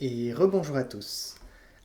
Et rebonjour à tous.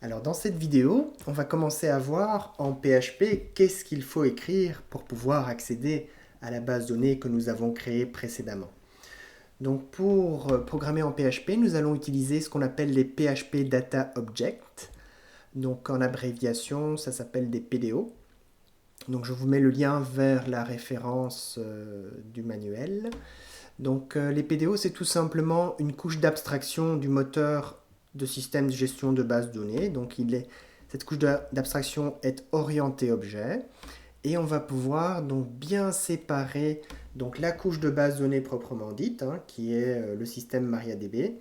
Alors dans cette vidéo, on va commencer à voir en PHP qu'est-ce qu'il faut écrire pour pouvoir accéder à la base de données que nous avons créée précédemment. Donc pour programmer en PHP, nous allons utiliser ce qu'on appelle les PHP Data Objects. Donc en abréviation, ça s'appelle des PDO. Donc je vous mets le lien vers la référence du manuel. Donc les PDO, c'est tout simplement une couche d'abstraction du moteur de système de gestion de base de données. Donc cette couche d'abstraction est orientée objet. Et on va pouvoir donc bien séparer donc, la couche de base de données proprement dite, qui est le système MariaDB,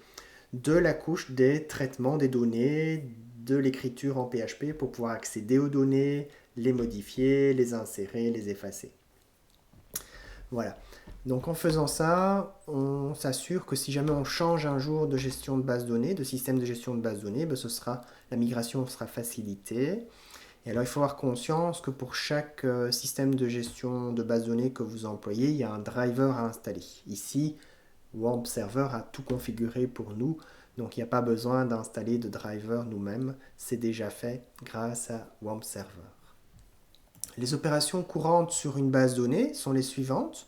de la couche des traitements des données, de l'écriture en PHP pour pouvoir accéder aux données, les modifier, les insérer, les effacer. Voilà. Donc en faisant ça, on s'assure que si jamais on change un jour de gestion de base de données, de système de gestion de base de données, la migration sera facilitée. Et alors il faut avoir conscience que pour chaque système de gestion de base de données que vous employez, il y a un driver à installer. Ici, WAMP Server a tout configuré pour nous, donc il n'y a pas besoin d'installer de driver nous-mêmes, c'est déjà fait grâce à WAMP Server. Les opérations courantes sur une base de données sont les suivantes.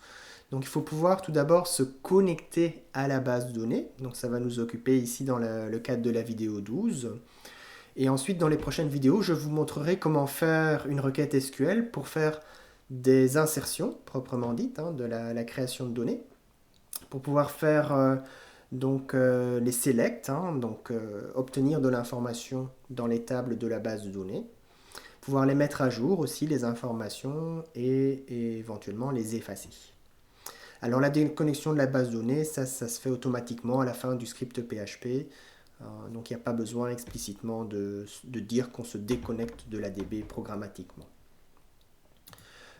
Donc il faut pouvoir tout d'abord se connecter à la base de données. Donc ça va nous occuper ici dans le cadre de la vidéo 12. Et ensuite dans les prochaines vidéos, je vous montrerai comment faire une requête SQL pour faire des insertions proprement dites de la création de données. Pour pouvoir faire les select, obtenir de l'information dans les tables de la base de données. Pouvoir les mettre à jour aussi, les informations, et éventuellement les effacer. Alors la déconnexion de la base de données, ça se fait automatiquement à la fin du script PHP. Donc il n'y a pas besoin explicitement de dire qu'on se déconnecte de la DB programmatiquement.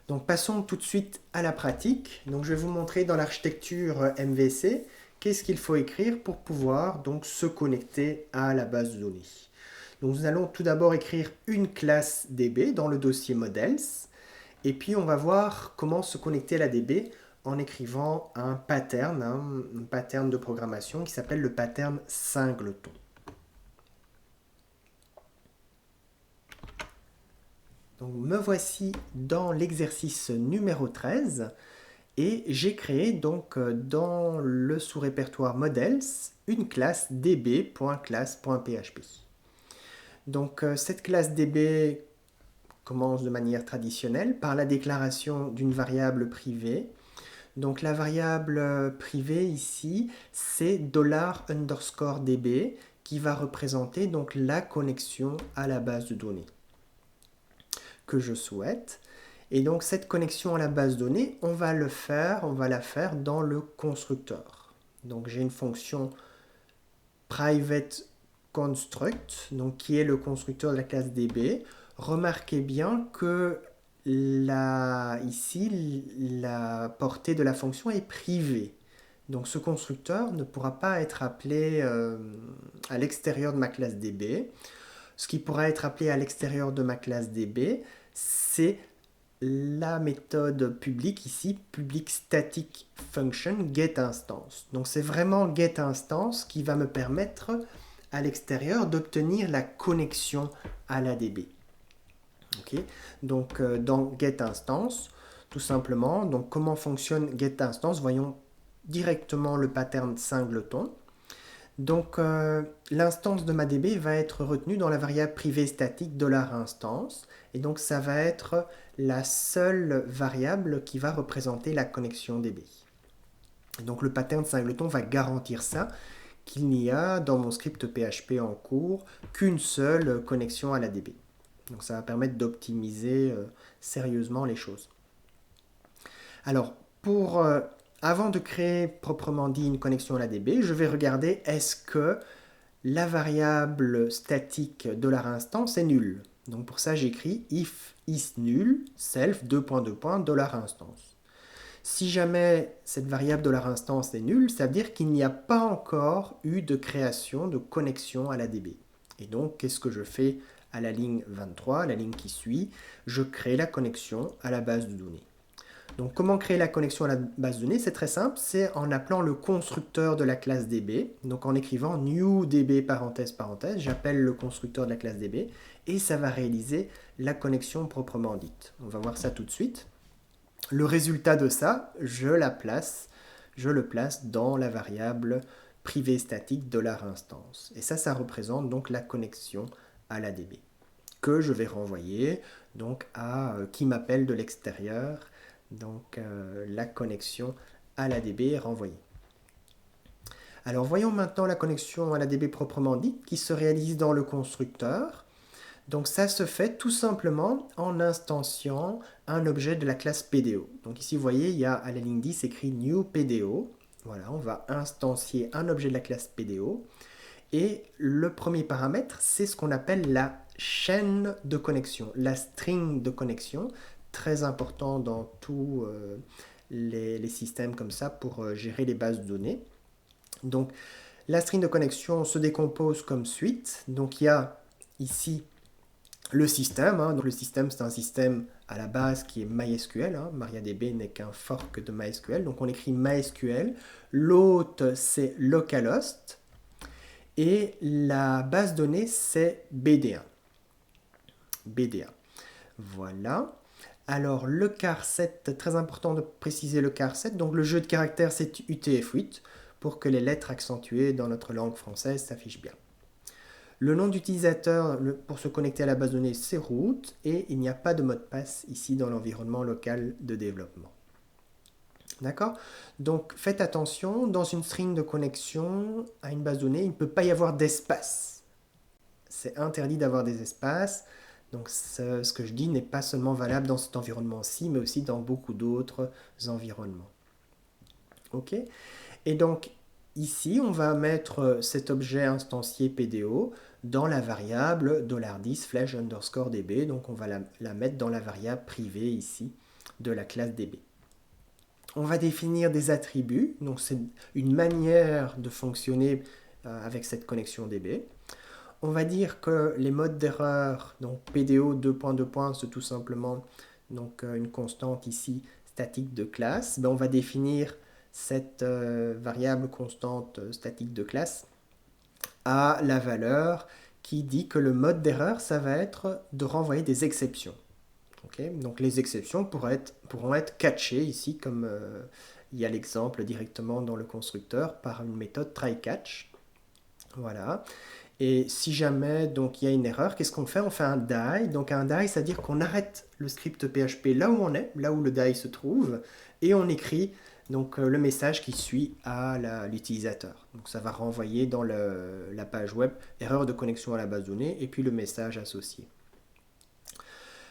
Donc passons tout de suite à la pratique. Donc je vais vous montrer dans l'architecture MVC qu'est-ce qu'il faut écrire pour pouvoir donc se connecter à la base de données. Donc nous allons tout d'abord écrire une classe DB dans le dossier models. Et puis on va voir comment se connecter à la DB en écrivant un pattern de programmation qui s'appelle le pattern singleton. Donc me voici dans l'exercice numéro 13 et j'ai créé donc dans le sous-répertoire models une classe db.class.php. Donc cette classe db commence de manière traditionnelle par la déclaration d'une variable privée. Donc la variable privée ici, c'est $_db qui va représenter donc la connexion à la base de données que je souhaite. Et donc cette connexion à la base de données, on va la faire dans le constructeur. Donc j'ai une fonction private construct, donc qui est le constructeur de la classe DB. Remarquez bien que ici, la portée de la fonction est privée. Donc ce constructeur ne pourra pas être appelé à l'extérieur de ma classe DB. Ce qui pourra être appelé à l'extérieur de ma classe DB, c'est la méthode publique ici, public static function getInstance. Donc c'est vraiment getInstance qui va me permettre à l'extérieur d'obtenir la connexion à la DB. Okay. Donc dans getInstance, tout simplement, donc comment fonctionne getInstance, voyons directement le pattern singleton. Donc l'instance de ma DB va être retenue dans la variable privée statique $instance et donc ça va être la seule variable qui va représenter la connexion DB. Et donc le pattern singleton va garantir ça, qu'il n'y a dans mon script PHP en cours qu'une seule connexion à la DB. Donc ça va permettre d'optimiser sérieusement les choses. Alors avant de créer proprement dit une connexion à la DB, je vais regarder est-ce que la variable statique $instance est nulle. Donc pour ça j'écris if isNull self $instance. Si jamais cette variable $instance est nulle, ça veut dire qu'il n'y a pas encore eu de création de connexion à la DB. Et donc qu'est-ce que je fais à la ligne 23, la ligne qui suit? Je crée la connexion à la base de données. Donc comment créer la connexion à la base de données? C'est très simple, c'est en appelant le constructeur de la classe DB, donc en écrivant new DB parenthèse parenthèse, j'appelle le constructeur de la classe DB, et ça va réaliser la connexion proprement dite. On va voir ça tout de suite. Le résultat de ça, je le place dans la variable privée statique $instance. Et ça représente donc la connexion à la DB, que je vais renvoyer donc à qui m'appelle de l'extérieur. Donc la connexion à la DB est renvoyée. Alors voyons maintenant la connexion à la DB proprement dite qui se réalise dans le constructeur. Donc ça se fait tout simplement en instanciant un objet de la classe PDO. Donc ici vous voyez il y a à la ligne 10 écrit new PDO. Voilà, on va instancier un objet de la classe PDO. Et le premier paramètre, c'est ce qu'on appelle la chaîne de connexion, la string de connexion, très important dans tous les systèmes comme ça pour gérer les bases de données. Donc la string de connexion se décompose comme suite. Donc il y a ici le système. Donc le système, c'est un système à la base qui est MySQL. MariaDB n'est qu'un fork de MySQL. Donc on écrit MySQL. L'hôte, c'est localhost. Et la base donnée, c'est BD1. BD1. Voilà. Alors, le charset, très important de préciser le charset. Donc, le jeu de caractères, c'est UTF-8 pour que les lettres accentuées dans notre langue française s'affichent bien. Le nom d'utilisateur pour se connecter à la base de données, c'est root. Et il n'y a pas de mot de passe ici dans l'environnement local de développement. D'accord? Donc, faites attention, dans une string de connexion à une base de données, il ne peut pas y avoir d'espace. C'est interdit d'avoir des espaces. Donc, ce que je dis n'est pas seulement valable dans cet environnement-ci, mais aussi dans beaucoup d'autres environnements. OK? Et donc, ici, on va mettre cet objet instancié PDO dans la variable $10 flash underscore DB. Donc, on va la mettre dans la variable privée ici de la classe DB. On va définir des attributs, donc c'est une manière de fonctionner avec cette connexion DB. On va dire que les modes d'erreur, donc PDO : c'est tout simplement donc, une constante ici statique de classe. On va définir cette variable constante statique de classe à la valeur qui dit que le mode d'erreur, ça va être de renvoyer des exceptions. Okay, donc les exceptions pourront être catchées ici, comme il y a l'exemple directement dans le constructeur, par une méthode try-catch. Voilà. Et si jamais donc, il y a une erreur, qu'est-ce qu'on fait? On fait un die. Donc un die, c'est-à-dire qu'on arrête le script PHP là où on est, là où le die se trouve, et on écrit donc, le message qui suit à l'utilisateur. Donc ça va renvoyer dans la page web erreur de connexion à la base de données, et puis le message associé.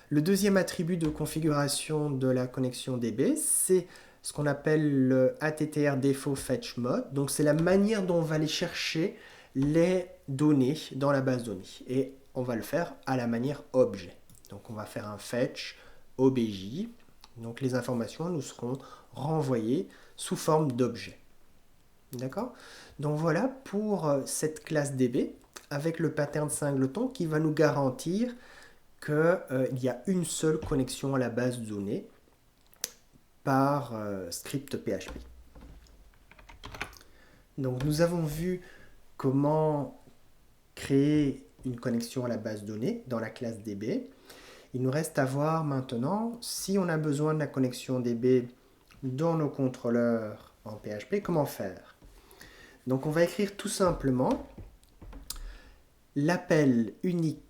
Le deuxième attribut de configuration de la connexion DB, c'est ce qu'on appelle le attr default fetch mode. Donc c'est la manière dont on va aller chercher les données dans la base de données. Et on va le faire à la manière objet. Donc on va faire un fetch obj. Donc les informations nous seront renvoyées sous forme d'objet. D'accord? Donc voilà pour cette classe DB avec le pattern singleton qui va nous garantir qu'il y a une seule connexion à la base de données par script PHP. Donc nous avons vu comment créer une connexion à la base de données dans la classe DB. Il nous reste à voir maintenant si on a besoin de la connexion DB dans nos contrôleurs en PHP, comment faire. Donc on va écrire tout simplement l'appel unique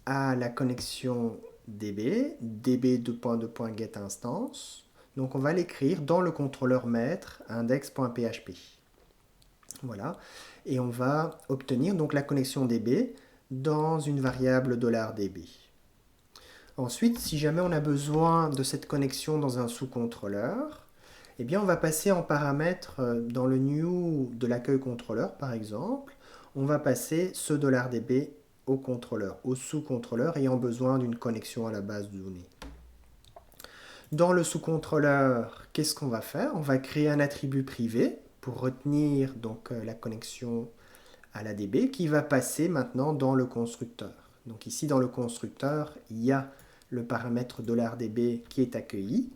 à la connexion DB, db::getInstance. Donc on va l'écrire dans le contrôleur maître index.php. Voilà. Et on va obtenir donc la connexion DB dans une variable $db. Ensuite, si jamais on a besoin de cette connexion dans un sous-contrôleur, eh bien on va passer en paramètre dans le new de l'accueil contrôleur par exemple, on va passer ce $db au contrôleur, au sous-contrôleur ayant besoin d'une connexion à la base de données. Dans le sous-contrôleur, qu'est-ce qu'on va faire? On va créer un attribut privé pour retenir donc la connexion à la DB qui va passer maintenant dans le constructeur. Donc ici dans le constructeur, il y a le paramètre $db qui est accueilli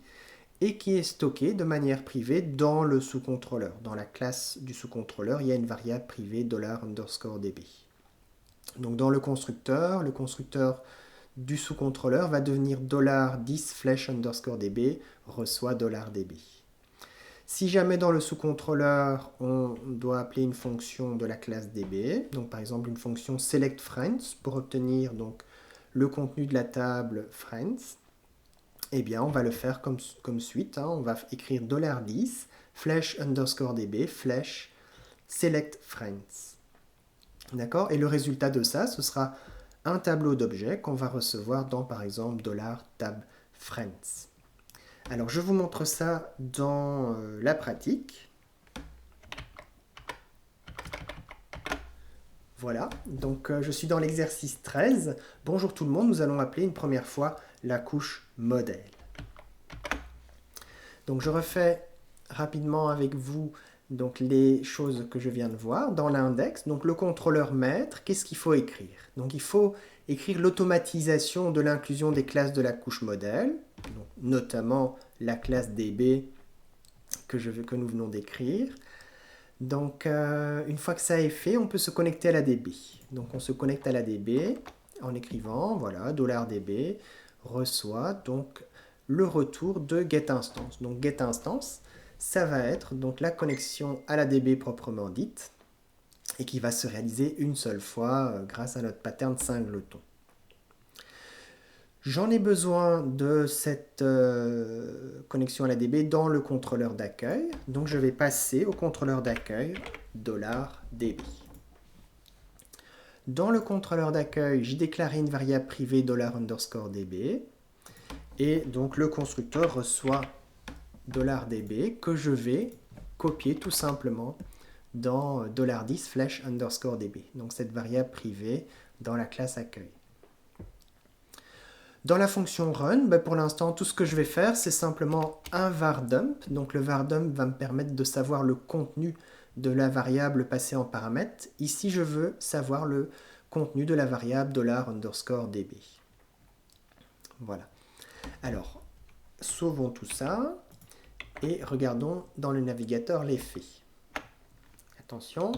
et qui est stocké de manière privée dans le sous-contrôleur. Dans la classe du sous-contrôleur, il y a une variable privée $_db. Donc dans le constructeur du sous-contrôleur va devenir $10 \_db reçoit $db. Si jamais dans le sous-contrôleur, on doit appeler une fonction de la classe db, donc par exemple une fonction selectFriends pour obtenir donc le contenu de la table friends, eh bien on va le faire comme suite. On va écrire $10 \_db selectFriends. D'accord? Et le résultat de ça, ce sera un tableau d'objets qu'on va recevoir dans par exemple $tabFriends. Alors, je vous montre ça dans la pratique. Voilà, donc je suis dans l'exercice 13. Bonjour tout le monde, nous allons appeler une première fois la couche modèle. Donc, je refais rapidement avec vous donc, les choses que je viens de voir. Dans l'index, donc le contrôleur maître, qu'est-ce qu'il faut écrire? Donc, il faut écrire l'automatisation de l'inclusion des classes de la couche modèle, donc, notamment la classe DB que nous venons d'écrire. Donc, une fois que ça est fait, on peut se connecter à la DB. Donc, on se connecte à la DB en écrivant, voilà, $db reçoit donc le retour de getInstance. Donc, getInstance, ça va être donc la connexion à la DB proprement dite et qui va se réaliser une seule fois grâce à notre pattern singleton. J'en ai besoin de cette connexion à la DB dans le contrôleur d'accueil. Donc, je vais passer au contrôleur d'accueil $db. Dans le contrôleur d'accueil, j'ai déclaré une variable privée $_db. Et donc, le constructeur reçoit $db que je vais copier tout simplement dans $10 \_db. Donc, cette variable privée dans la classe accueil. Dans la fonction run, pour l'instant, tout ce que je vais faire, c'est simplement un var_dump. Donc le var_dump va me permettre de savoir le contenu de la variable passée en paramètre. Ici, je veux savoir le contenu de la variable $_db. Voilà. Alors, sauvons tout ça et regardons dans le navigateur les faits. Attention.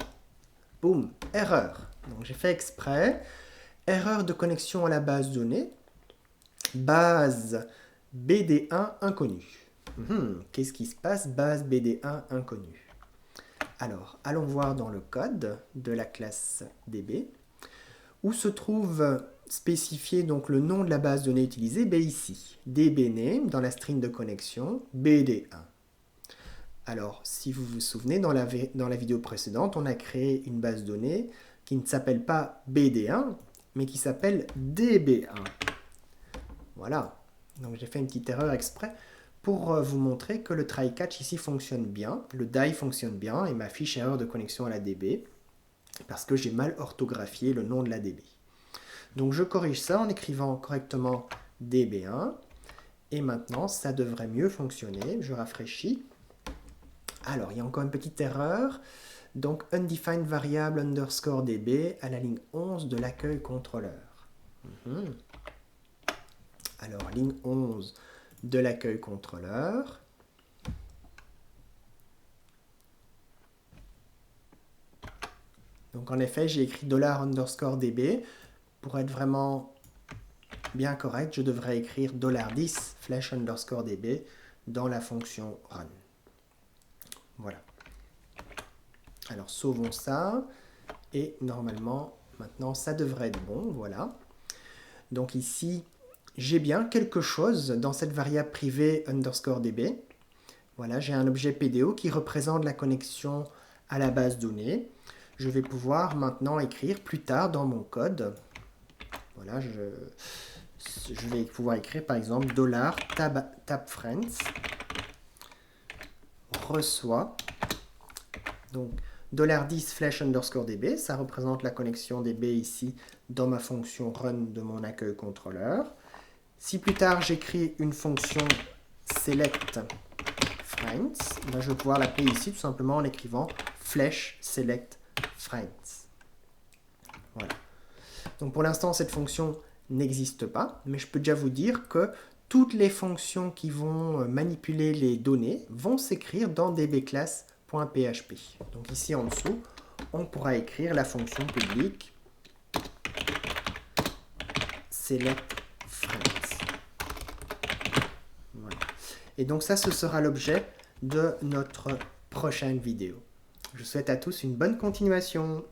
Boum, erreur. Donc j'ai fait exprès. Erreur de connexion à la base donnée. Base BD1 inconnue. Qu'est-ce qui se passe? Base BD1 inconnue. Alors, allons voir dans le code de la classe DB, où se trouve spécifié donc le nom de la base donnée utilisée, ici, dbName, dans la string de connexion, BD1. Alors, si vous vous souvenez, dans la vidéo précédente, on a créé une base donnée qui ne s'appelle pas BD1, mais qui s'appelle DB1. Voilà, donc j'ai fait une petite erreur exprès pour vous montrer que le try-catch ici fonctionne bien, le die fonctionne bien et m'affiche erreur de connexion à la DB parce que j'ai mal orthographié le nom de la DB. Donc je corrige ça en écrivant correctement DB1 et maintenant ça devrait mieux fonctionner. Je rafraîchis. Alors il y a encore une petite erreur. Donc undefined variable _db à la ligne 11 de l'accueil contrôleur. Alors, ligne 11 de l'accueil contrôleur. Donc, en effet, j'ai écrit $_db. Pour être vraiment bien correct, je devrais écrire $10 \_db dans la fonction run. Voilà. Alors, sauvons ça. Et normalement, maintenant, ça devrait être bon. Voilà. Donc, ici, j'ai bien quelque chose dans cette variable privée _db. Voilà, j'ai un objet PDO qui représente la connexion à la base donnée. Je vais pouvoir maintenant écrire plus tard dans mon code. Voilà, je vais pouvoir écrire par exemple $tabFriends reçoit donc $10 \_db. Ça représente la connexion DB ici dans ma fonction run de mon accueil contrôleur. Si plus tard j'écris une fonction selectFriends, je vais pouvoir l'appeler ici tout simplement en écrivant /selectFriends. Voilà. Donc pour l'instant cette fonction n'existe pas, mais je peux déjà vous dire que toutes les fonctions qui vont manipuler les données vont s'écrire dans dbclass.php. Donc ici en dessous, on pourra écrire la fonction publique select friends. Voilà. Et donc ça, ce sera l'objet de notre prochaine vidéo. Je vous souhaite à tous une bonne continuation.